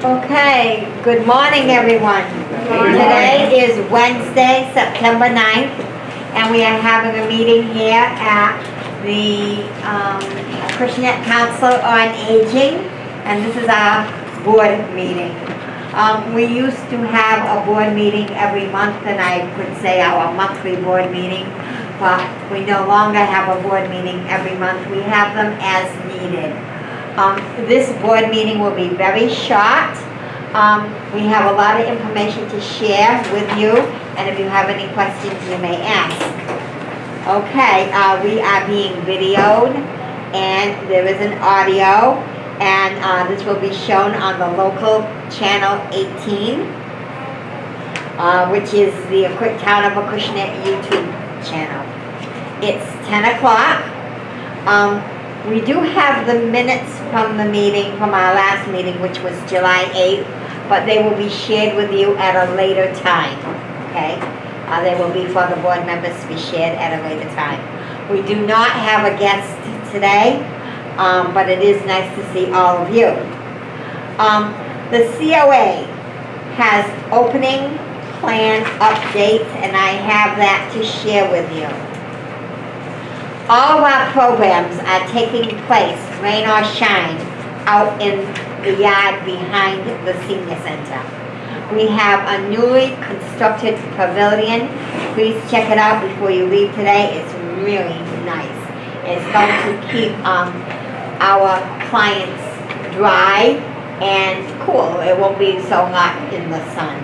Okay, good morning, everyone. Today is Wednesday, September 9th, and we are having a meeting here at the Acushnet Council on Aging, and this is our board meeting. We used to have a board meeting every month, and I could say our monthly board meeting, but we no longer have a board meeting every month. We have them as needed. This board meeting will be very short. We have a lot of information to share with you, and if you have any questions, you may ask. Okay, we are being videoed, and there is an audio, and this will be shown on the local channel 18, which is the Town of Acushnet YouTube channel. It's 10 o'clock. We do have the minutes from the meeting, from our last meeting, which was July 8th, but they will be shared with you at a later time, okay? They will be for the board members to be shared at a later time. We do not have a guest today, but it is nice to see all of you. The COA has opening plan updates, and I have that to share with you. All of our programs are taking place, rain or shine, out in the yard behind the senior center. We have a newly constructed pavilion. Please check it out before you leave today. It's really nice. It's going to keep our clients dry and cool. It won't be so hot in the sun.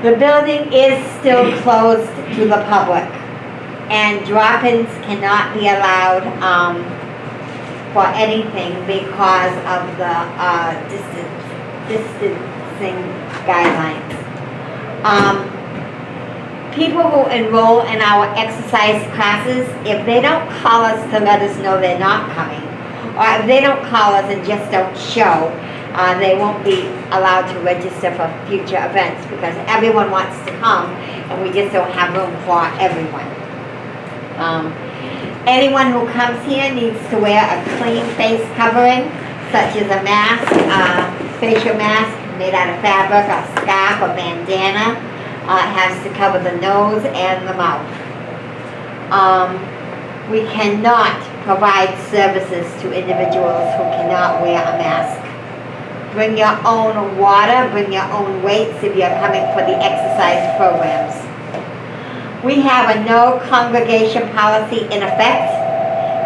The building is still closed to the public, and drop-ins cannot be allowed for anything because of the distancing guidelines. People who enroll in our exercise classes, if they don't call us to let us know they're not coming, or if they don't call us and just don't show, they won't be allowed to register for future events because everyone wants to come and we just don't have room for everyone. Anyone who comes here needs to wear a clean face covering, such as a mask, facial mask made out of fabric, a scarf, or bandana. It has to cover the nose and the mouth. We cannot provide services to individuals who cannot wear a mask. Bring your own water, bring your own weights if you're coming for the exercise programs. We have a no congregation policy in effect.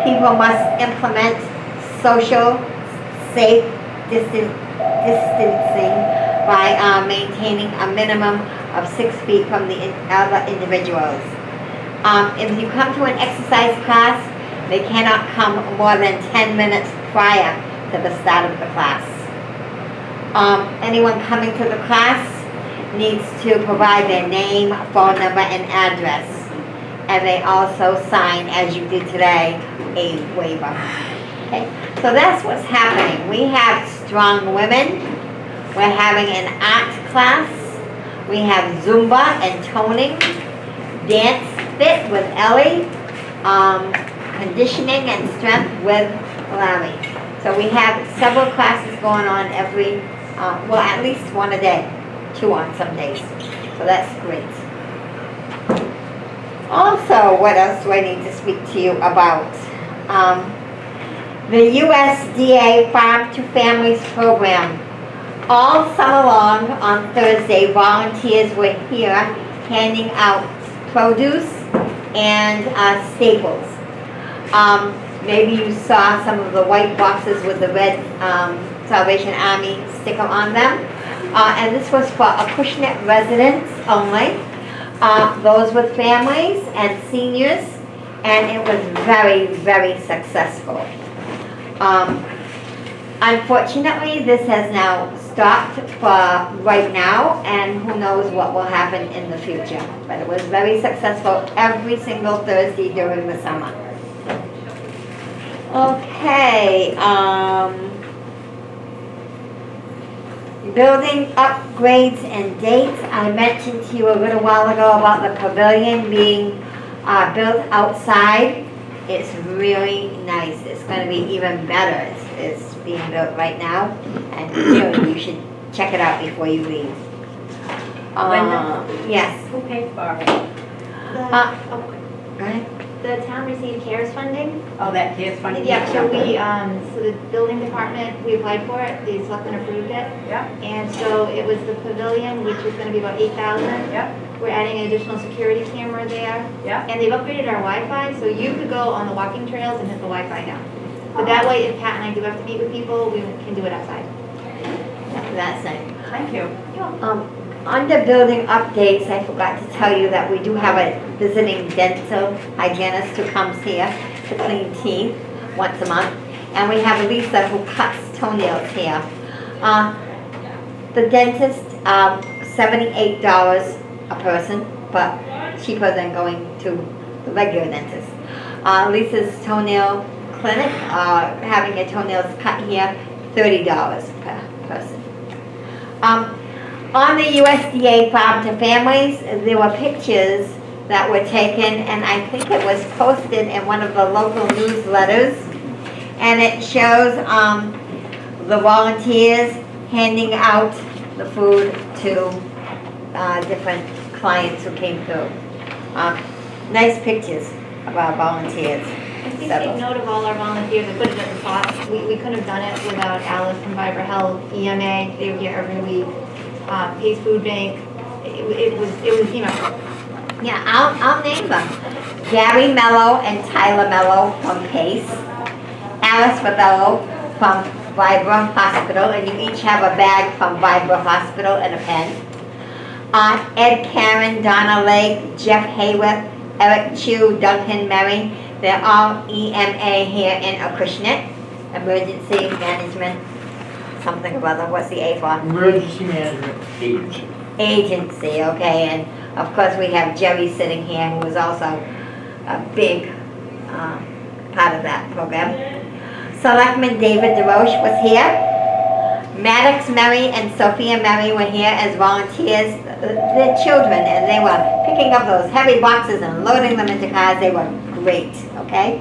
People must implement social, safe distancing by maintaining a minimum of 6 feet from the other individuals. If you come to an exercise class, they cannot come more than 10 minutes prior to the start of the class. Anyone coming to the class needs to provide their name, phone number, and address. And they also sign, as you did today, a waiver. Okay, so that's what's happening. We have strong women. We're having an art class. We have Zumba and toning, dance fit with Ellie, conditioning and strength with Larry. So we have several classes going on every, well, at least one a day. 2 on some days. So that's great. Also, what else do I need to speak to you about? The USDA Farm to Families program. All summer long on Thursday, volunteers were here handing out produce and staples. Maybe you saw some of the white boxes with the red Salvation Army sticker on them. And this was for Acushnet residents only, those with families and seniors, and it was very, very successful. Unfortunately, this has now stopped for right now, and who knows what will happen in the future. But it was very successful every single Thursday during the summer. Okay, building upgrades and dates. I mentioned to you a little while ago about the pavilion being built outside. It's really nice. It's going to be even better. is being built right now, and really, you should check it out before you leave. Yes. Who paid for it? Go ahead. The town received CARES funding. Oh, that CARES funding? Yeah, so so the building department, we applied for it, the selectmen approved it. Yeah, And so it was the pavilion, which is gonna be about 8,000. yeah, We're adding an additional security camera there. yeah. And they've upgraded our Wi-Fi, so you could go on the walking trails and hit the Wi-Fi now. But that way, if Pat and I do have to meet with people, we can do it outside. That's it. Thank you. Under building updates, I forgot to tell you that we do have a visiting dental hygienist who comes here to clean teeth once a month. And we have Lisa who cuts toenails here. The dentist, $78 a person, but cheaper than going to the regular dentist. Lisa's toenail clinic, having your toenails cut here, $30 per person. On the USDA Farm to Families, there were pictures that were taken, and I think it was posted in one of the local newsletters. And it shows the volunteers handing out the food to different clients who came through. Nice pictures of our volunteers. And please take note of all our volunteers and put it at the top. We couldn't have done it without Alice from Vibra Health, EMA, they were here every week. Pace Food Bank, it was a team effort. Yeah, I'll name them. Gary Mello and Tyler Mello from Pace. Alice Fabello from Vibra Hospital, and you each have a bag from Vibra Hospital and a pen. Ed Karen, Donna Lake, Jeff Hayworth, Eric Chu, Duncan Murray, they're all EMA here in Acushnet, Emergency Management, something or other, what's the A for? Emergency Management Agency. Agency, okay, and of course we have Jerry sitting here who was also a big part of that program. Selectman David DeRoche was here. Maddox Murray and Sophia Murray were here as volunteers. They're children, and they were picking up those heavy boxes and loading them into cars. They were great, okay?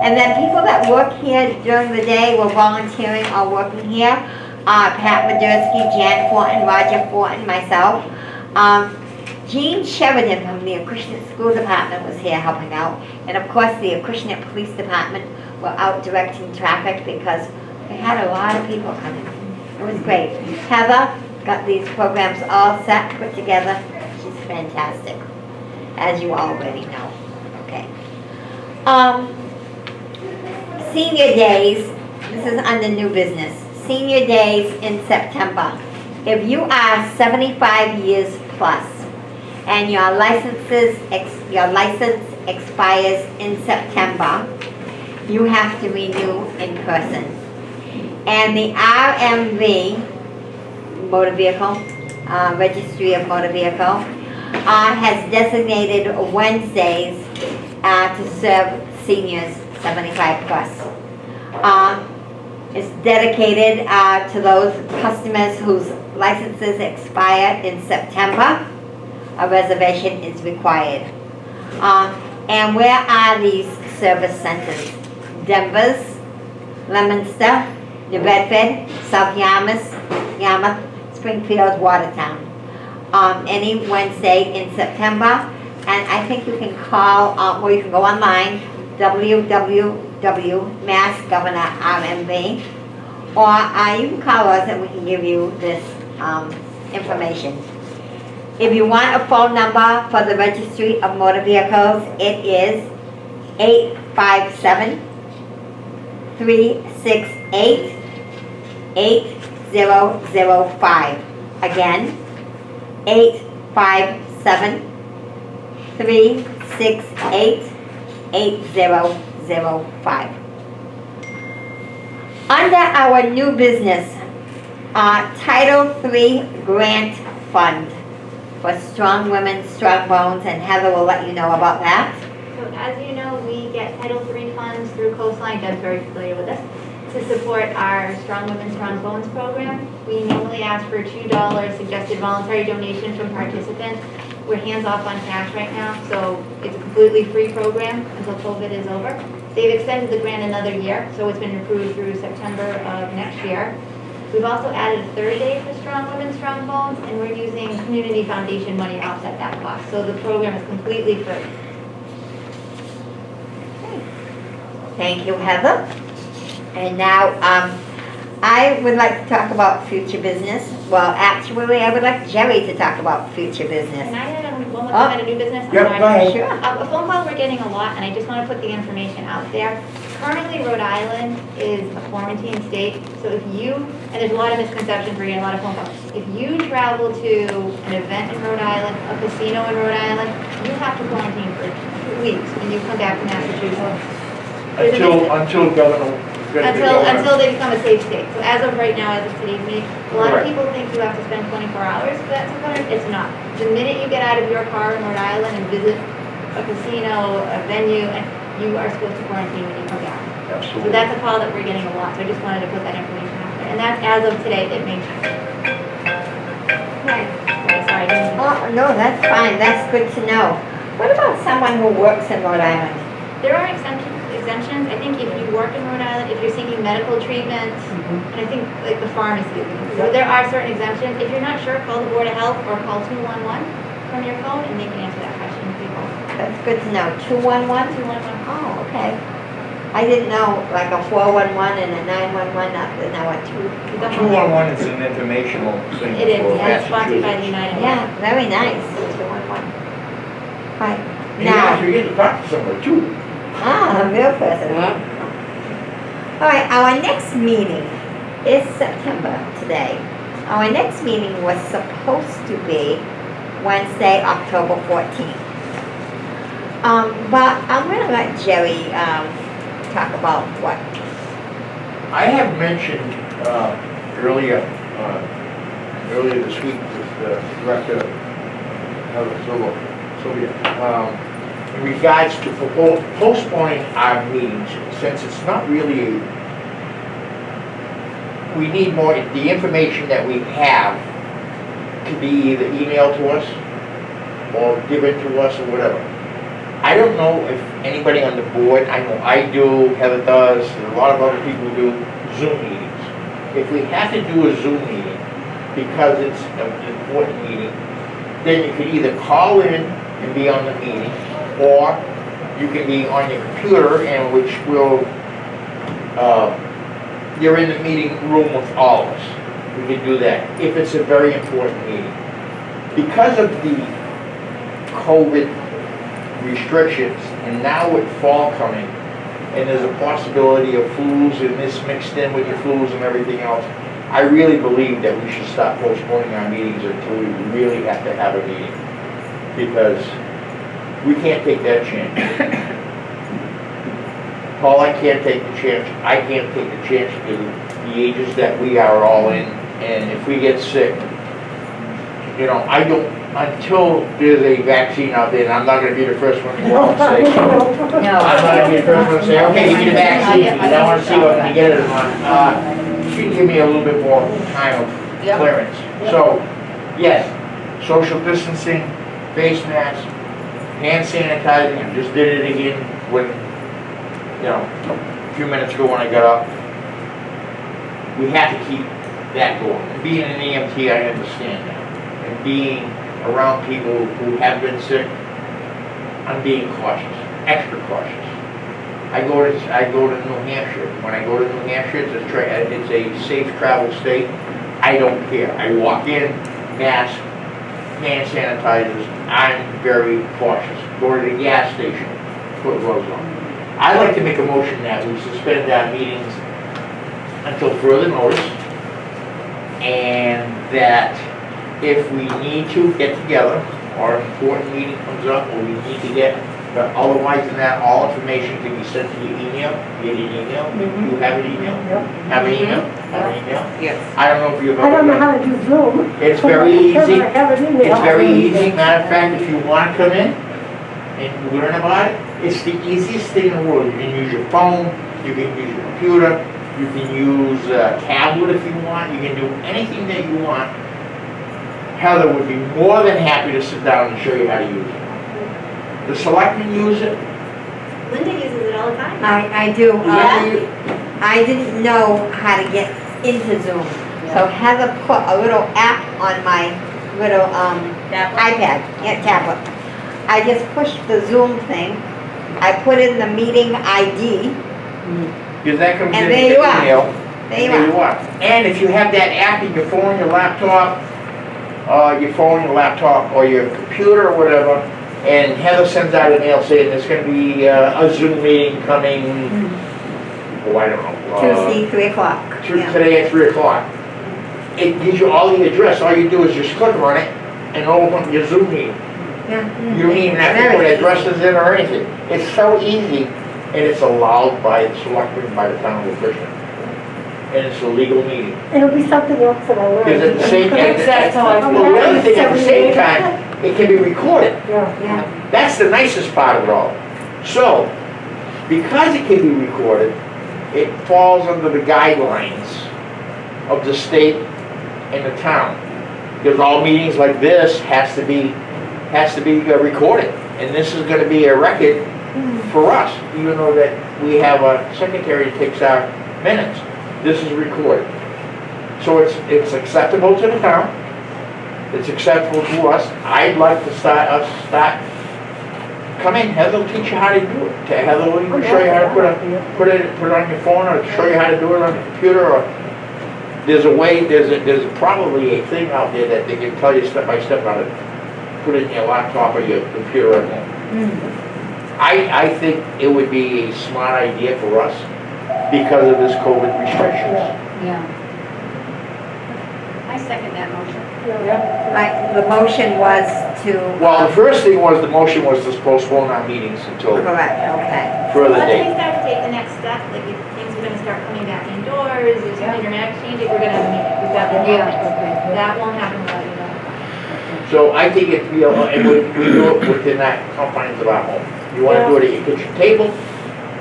And then people that work here during the day were volunteering or working here. Pat Madursky, Jan Fortin, Roger Fortin, myself. Jean Sheridan from the Acushnet School Department was here helping out. And of course, the Acushnet Police Department were out directing traffic because we had a lot of people coming. It was great. Heather got these programs all set, put together. She's fantastic, as you already know. Okay. Senior days, this is under new business. Senior days in September. If you are 75 years plus and your license expires in September, you have to renew in person. And the RMV, Motor Vehicle, Registry of Motor Vehicle, has designated Wednesdays to serve seniors 75 plus. It's dedicated to those customers whose licenses expire in September. A reservation is required. And where are these service centers? Denver's, Leominster, New Bedford, South Yarmouth, Springfield, Watertown. Any Wednesday in September. And I think you can call, or you can go online, www.massgovernorrmv, or you can call us and we can give you this information. If you want a phone number for the Registry of Motor Vehicles, it is 857-368-8005. Again, 857-368-8005. Under our new business, Title III Grant Fund for Strong Women, Strong Bones, and Heather will let you know about that. So as you know, we get Title III funds through Coastline, Deb's very familiar with this, to support our Strong Women, Strong Bones program. We normally ask for $2 suggested voluntary donation from participants. We're hands off on cash right now, so it's a completely free program until COVID is over. They've extended the grant another year, so it's been approved through September of next year. We've also added a third day for Strong Women, Strong Bones, and we're using Community Foundation money to offset that cost. So the program is completely free. Thank you, Heather. And now, I would like to talk about future business. Well, actually, I would like Jerry to talk about future business. Can I add one more Oh. thing on a new business? I'm Yep, sorry. go ahead. Sure. A phone call we're getting a lot, and I just want to put the information out there. Currently, Rhode Island is a quarantine state, so if you, and there's a lot of misconceptions, we're getting a lot of phone calls. If you travel to an event in Rhode Island, a casino in Rhode Island, you have to quarantine for 2 weeks when you come back to Massachusetts. Until governor. Until they become a safe state. So as of right now, as of today's meeting, a lot of Correct. people think you have to spend 24 hours for that to come in. It's not. The minute you get out of your car in Rhode Island and visit a casino, a venue, and you are supposed to quarantine when you come back. So Absolutely. that's a call that we're getting a lot. So I just wanted to put that information out there. And that's as of today. It may change. Okay, sorry. I didn't- Oh, no, that's fine, that's good to know. What about someone who works in Rhode Island? There are exemptions. I think if you work in Rhode Island, if you're seeking medical treatment, and I think like the pharmacy, so there are certain exemptions. If you're not sure, call the Board of Health or call 211 from your phone and they can answer that question for you. That's good to know. 211? 211. Oh, okay. I didn't know, like a 411 and a 911, now a 2. 211 is an informational thing It is, for yeah, it's sponsored by the Massachusetts. United Way. Yeah, very nice, 211. Right, And you now, actually get to talk to someone too. a real person. All right, our next meeting is September today. Our next meeting was supposed to be Wednesday, October 14th. But I'm gonna let Jerry, talk about what. I have mentioned earlier this week with the director, Sylvia, in regards to postponing our meetings, since it's not really, we need more, the information that we have to be either emailed to us or given to us or whatever. I don't know if anybody on the board, I know I do, Heather does, and a lot of other people do, Zoom meetings. If we have to do a Zoom meeting because it's an important meeting, then you could either call in and be on the meeting, or you can be on your computer, and which will, you're in the meeting room with all of us. We can do that if it's a very important meeting. Because of the COVID restrictions, and now with fall coming, and there's a possibility of flus and this mixed in with the flus and everything else, I really believe that we should stop postponing our meetings until we really have to have a meeting, because we can't take that chance. Paul, I can't take the chance. I can't take the chance because of the ages that we are all in, and if we get sick, you know, I don't, until there's a vaccine out there, and I'm not gonna be the first one to go out and say, I'm not gonna be the first one to say, okay, give me the vaccine, because I wanna see what I can get it on. You can give me a little bit more time of clearance. So, yes, social distancing, face masks, hand sanitizing, I just did it again when, you know, a few minutes ago when I got up. We have to keep that going. Being an EMT, I understand that. And being around people who have been sick, I'm being cautious, extra cautious. I go to New Hampshire. When I go to New Hampshire, it's a safe travel state. I don't care. I walk in, mask, hand sanitizers. I'm very cautious. Go to the gas station, put gloves on. I'd like to make a motion that we suspend our meetings until further notice, and that if we need to get together, or an important meeting comes up, or we need to get, but otherwise than that, all information can be sent to your email. You get an email? You have an email? Have an email? Have an email? Yes. I don't know if you've I ever don't know done. how to do Zoom. It's very easy. I have it in there. It's very easy. Matter of fact, if you want to come in and learn about it, it's the easiest thing in the world. You can use your phone, you can use your computer, you can use a tablet if you want, you can do anything that you want. Heather would be more than happy to sit down and show you how to use it. The selectmen use it. Linda uses it all the time. I do. Yeah. I didn't know how to get into Zoom. So Heather put a little app on my little iPad, tablet. I just pushed the Zoom thing. I put in the meeting ID. Because that comes in And the there you are. email. There you And are. And if you have that app in your phone, your laptop, your laptop, or your computer or whatever, and Heather sends out an email saying there's gonna be a Zoom meeting coming, oh, I don't know. Tuesday, 3 o'clock. Yeah. Today at 3 o'clock. It gives you all the address. All you do is just click on it and open your Zoom meeting. Yeah. You don't even have to put addresses in or anything. It's so easy, and it's allowed by the selectmen, by the town of Acushnet. And it's a legal meeting. It'll be something else that I learned. Because at the same time, That's how I well, the other thing, at the same time, it can be recorded. Yeah. Yeah. That's the nicest part of it all. So, because it can be recorded, it falls under the guidelines of the state and the town. Because all meetings like this has to be recorded. And this is gonna be a record for us, even though that we have a secretary that takes our minutes. This is recorded. So it's acceptable to the town. It's acceptable to us. I'd like to come in, Heather will teach you how to do it. Heather will even show you how to put it on your phone, or show you how to do it on the computer, or there's probably a thing out there that they can tell you step by step how to put it in your laptop or your computer at home. I think it would be a smart idea for us because of this COVID restrictions. Yeah. I second that motion. The motion was to. Well, the first thing was, the motion was to postpone our meetings until Correct, okay. further Once we date. start to take the next step, like if things are gonna start coming back indoors, there's internet exchange, we're gonna have a meeting. We've got the meeting. That won't happen without you know. So I think it'd be, and we do it within that confines of our home. You wanna do it at your kitchen table,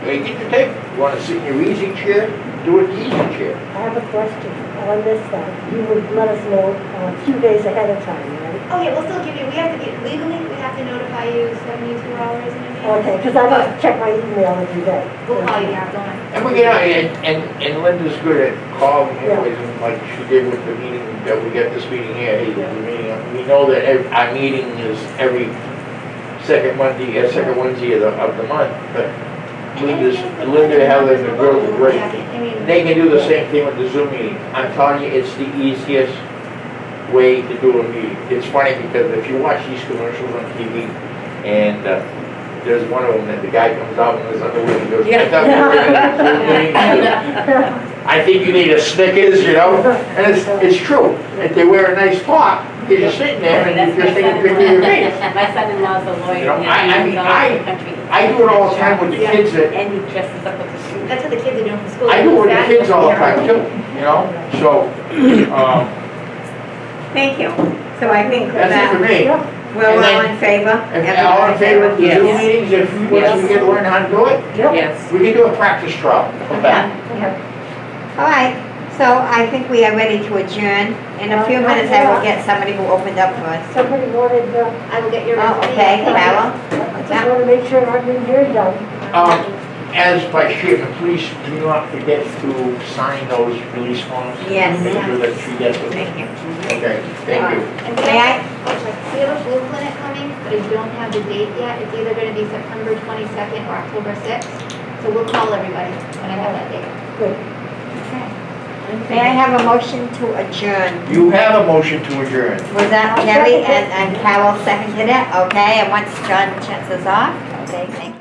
you get your table. You wanna sit in your easy chair, do it in the easy chair. I have a question on this side. You would let us know a few days ahead of time, right? Oh yeah, we'll still give you, we have to get, legally, we have to notify you 72 hours in advance. Okay, because I must check my email every day. We'll call you after one. And we get out, and Linda's good at calling anyways, and like she did with the meeting, that we get this meeting here, hey, the meeting, we know that our meeting is every second second Wednesday of the month, but Linda, Heather, and the girls are great. They can do the same thing with the Zoom meeting. I'm telling you, it's the easiest way to do a meeting. It's funny because if you watch these commercials on TV, and there's one of them that the guy comes out in his underwear and goes, "I thought we were in a Zoom meeting." I think you need a Snickers, you know? And it's true. If they wear a nice top, you're just sitting there and you're just taking a picture of your face. My son-in-law's a lawyer. You know, and he goes all over the country. I do it all the time with the kids that, And he dresses up with the suit. That's what the kids are doing for school. I do it with the kids all the time too, you know? So, Thank you. So I think that's it for that me. we're And all then- in favor. If all in favor of the Zoom Yes. meetings, if once we get to learn how to do it, Yes. we can do a practice trial of that. All right, so I think we are ready to adjourn. In a few minutes, I will get somebody who opened up for us. Somebody wanted, I will get your Oh, resume. okay, Carol? I just want to make sure our new year done. As Vice Chairman, please do not forget to sign those release forms. Yes. Make sure that she gets them. Thank you. Okay, thank you. And we May I? we have a flu clinic coming, but I don't have the date yet. It's either gonna be September 22nd or October 6th. So we'll call everybody when I have that date. Good. May I have a motion to adjourn? You have a motion to adjourn. Was that Jerry and Carol seconded it? Okay, and once John shuts us off? Okay, thank you.